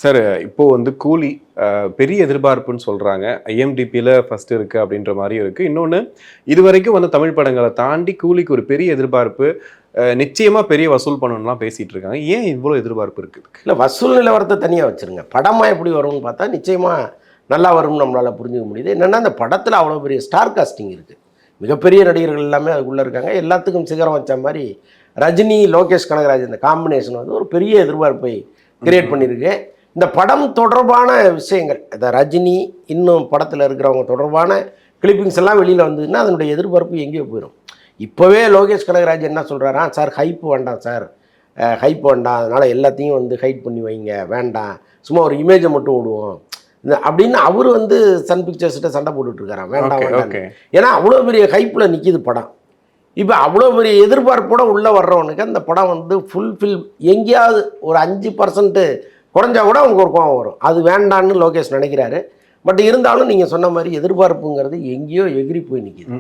Sir, இப்போ வந்து கூலி பெரிய எதிர்பார்ப்புன்னு சொல்றாங்க. ஐஎம்டிபில ஃபர்ஸ்ட் இருக்கு அப்படின்ற மாரியும் இருக்கு. இன்னொன்னு இதுவரைக்கும் வந்து தமிழ் படங்கள தாண்டி கூலிக்கு ஒரு பெரிய எதிர்பார்ப்பு, நிச்சயமா பெரிய வசூல் பண்ணணும்லாம் பேசிட்டு இருக்காங்க. ஏன் இவ்ளோ எதிர்பார்ப்பு இருக்கு இதுக்கு? இல்ல வசூல் நிலவரத்த தனியா வச்சுருங்க. படமா எப்படி வரும்னு பார்த்தா, நிச்சயமா நல்லா வரும்னு நம்மளால புரிஞ்சுக்க முடியுது. என்னன்னா, அந்த படத்துல அவ்வளோ பெரிய ஸ்டார் காஸ்டிங் இருக்கு. மிகப்பெரிய நடிகர்கள் எல்லாமே அதுக்குள்ள இருக்காங்க. எல்லாத்துக்கும் சிகரம் வச்ச மாரி, ரஜினி, லோகேஷ் கனகராஜ் இந்த காம்பினேஷன் வந்து ஒரு பெரிய எதிர்பார்ப்பை கிரியேட் பண்ணியிருக்கு. இந்த படம் தொடர்பான விஷயங்கள், இந்த ரஜினி இன்னும் படத்தில் இருக்கிறவங்க தொடர்பான கிளிப்பிங்ஸ் எல்லாம் வெளியில் வந்ததுன்னா அதனுடைய எதிர்பார்ப்பு எங்கேயோ போயிடும். இப்போவே லோகேஷ் கனகராஜ் என்ன சொல்கிறாரா, சார் ஹைப் வேண்டாம் சார், ஹைப் வேண்டாம், அதனால் எல்லாத்தையும் வந்து ஹைட் பண்ணி வைங்க, வேண்டாம், சும்மா ஒரு இமேஜை மட்டும் விடுவோம் அப்படின்னு அவர் வந்து சன் பிக்சர்ஸ்கிட்ட சண்டை போட்டுட்ருக்காராம், வேண்டாம் வேண்டாம். ஏன்னா அவ்வளோ பெரிய ஹைப்பில் நிற்கிது படம். இப்போ அவ்வளோ பெரிய எதிர்பார்ப்போட உள்ளே வர்றவனுக்கு அந்த படம் வந்து ஃபுல்ஃபில் எங்கேயாவது ஒரு 5% குறைஞ்சா கூட அவங்க ஒரு கோவம் வரும். அது வேண்டான்னு லோகேஷ் நினைக்கிறாரு. பட் இருந்தாலும் நீங்கள் சொன்ன மாதிரி எதிர்பார்ப்புங்கிறது எங்கேயோ எகிரி போய் நிற்கிது.